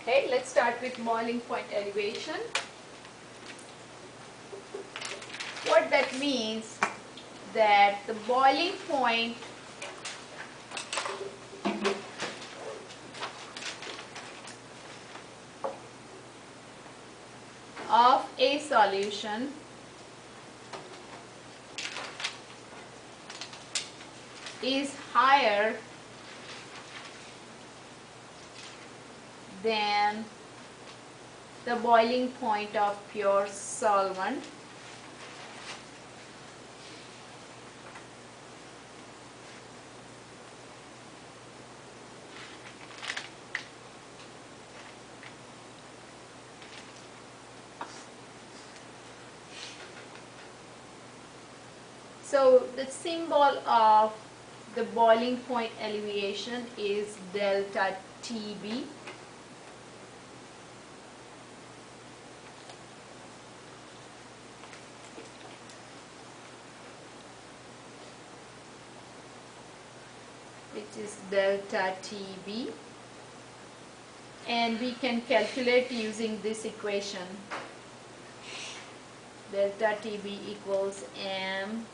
Okay, let's start with boiling point elevation. What that means, that the boiling point of a solution is higher than the boiling point of pure solvent So the symbol of the boiling point elevation is delta TB. Which is delta TB, and we can calculate using this equation. Delta TB equals mkb.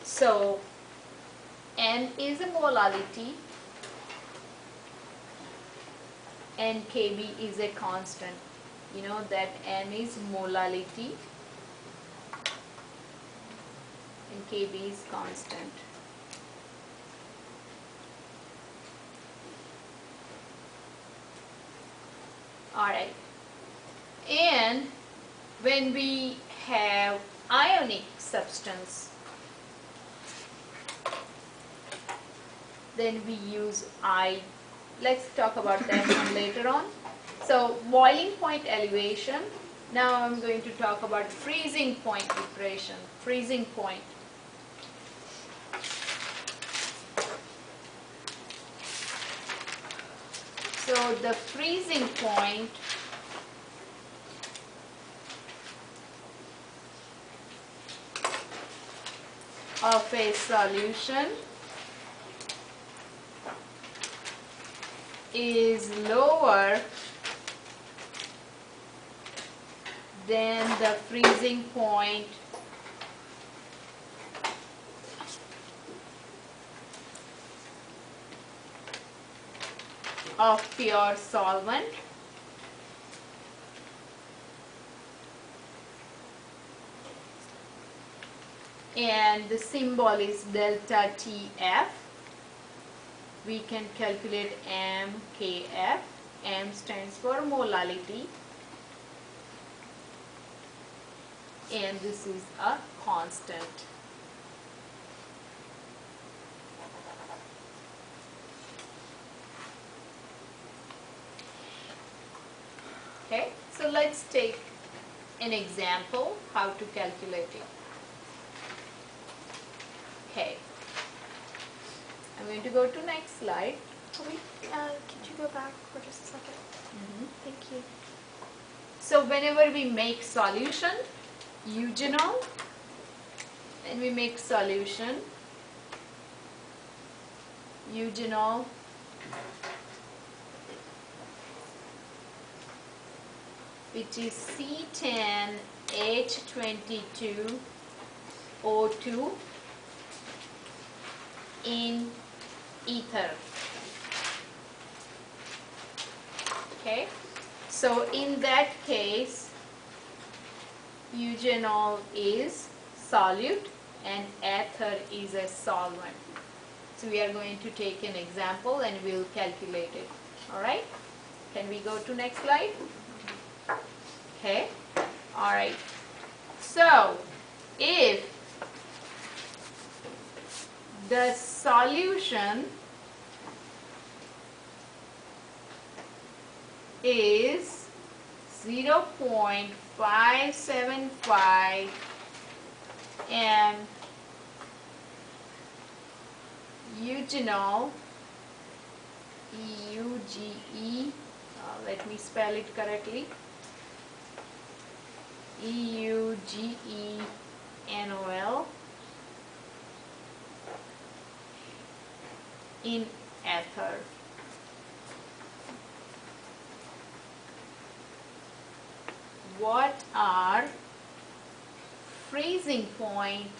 So N is a molality and Kb is a constant. You know that N is molality and Kb is constant. Alright. And when we have ionic substance, then we use I. Let's talk about that one later on. So boiling point elevation. Now I'm going to talk about freezing point depression. Freezing point. So the freezing point of a solution is lower than the freezing point of pure solvent, and the symbol is delta TF. We can calculate mkf. M stands for molality, and this is a constant. Okay, so let's take an example how to calculate it. Okay, I'm going to go to next slide. Could you go back for just a second? Thank you. So whenever we make solution, eugenol, when we make solution, eugenol, which is C10H22O2 in ether. Okay, so in that case, eugenol is solute and ether is a solvent. So we are going to take an example and we will calculate it. Alright, can we go to next slide? Okay, alright. So if the solution is 0.575 and eugenol, EUGE, let me spell it correctly, EUGENOL in ether. what are freezing point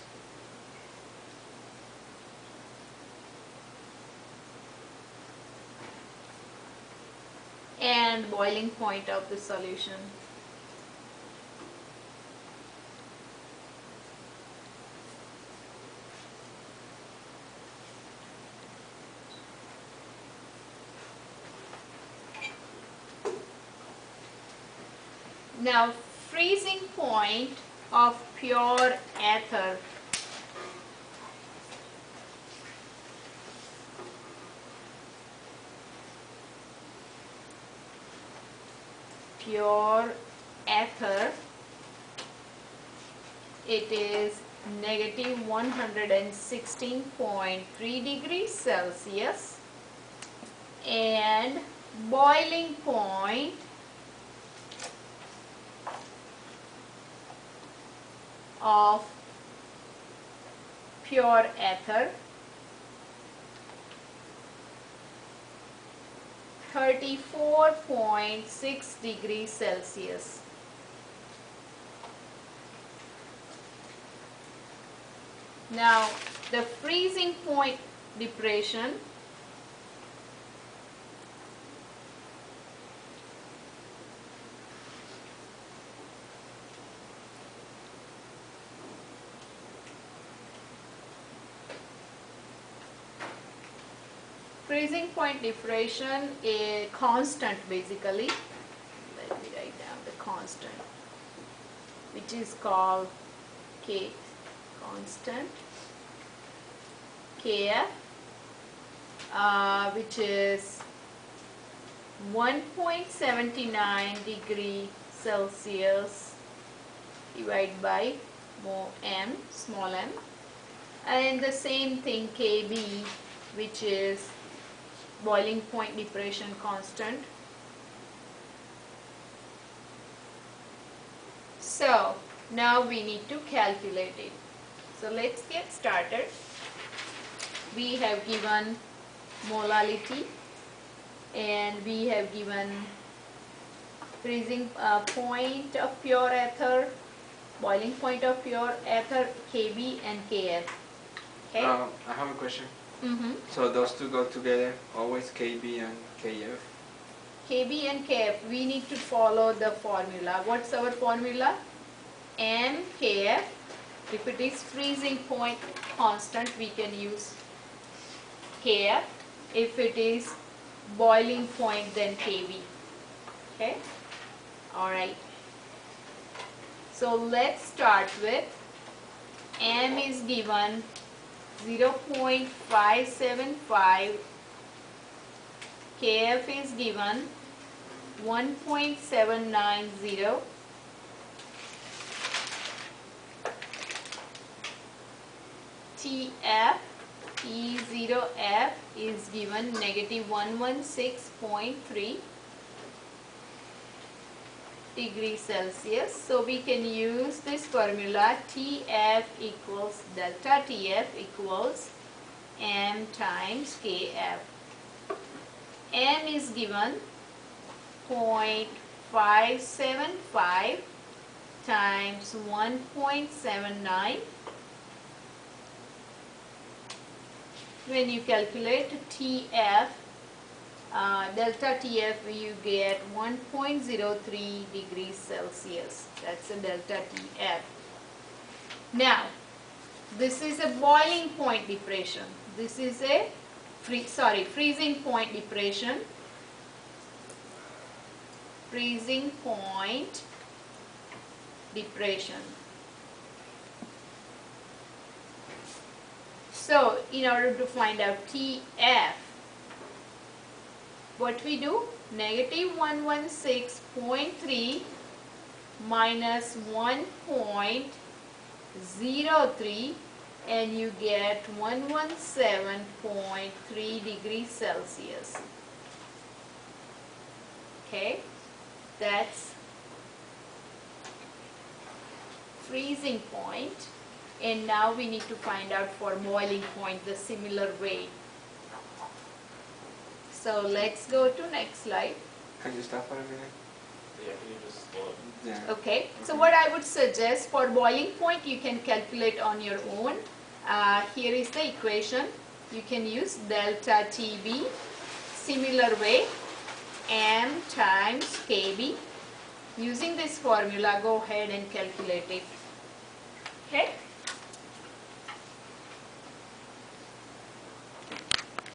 and boiling point of the solution. Now, freezing point of pure ether. Pure ether, it is negative 116.3 degrees Celsius, and boiling point of pure ether, 34.6 degrees Celsius. Now, the freezing point depression, freezing point depression is constant basically. Let me write down the constant, which is called K, constant Kf, which is 1.79 degree Celsius divided by m, small m, and the same thing Kb, which is boiling point depression constant. So now we need to calculate it. So let's get started. We have given molality and we have given freezing point of pure ether, boiling point of pure ether, Kb and Kf. Okay? I have a question. So those two go together, always Kb and Kf? Kb and Kf, we need to follow the formula. What's our formula? Mkf. If it is freezing point constant, we can use Kf. If it is boiling point, then Kb. Okay? Alright. So let's start with M is given 0.575, Kf is given 1.790, Tf, T0F is given negative 116.3 degrees Celsius. So we can use this formula, Tf equals delta Tf equals m times Kf. M is given 0.575 times 1.79. When you calculate Tf, delta Tf, you get 1.03 degrees Celsius. That's a delta Tf. Now, this is a boiling point depression. This is a freezing point depression. Freezing point depression. So, in order to find out Tf, what we do? Negative 116.3 minus 1.03 and you get 117.3 degrees Celsius. Okay, that's freezing point. And now we need to find out for boiling point the similar way. So let's go to next slide. Can you stop for a minute? Yeah, can you just slow it? Yeah. Okay, so what I would suggest for boiling point, you can calculate on your own. Here is the equation. You can use delta TB. Similar way, M times KB. Using this formula, go ahead and calculate it. Okay.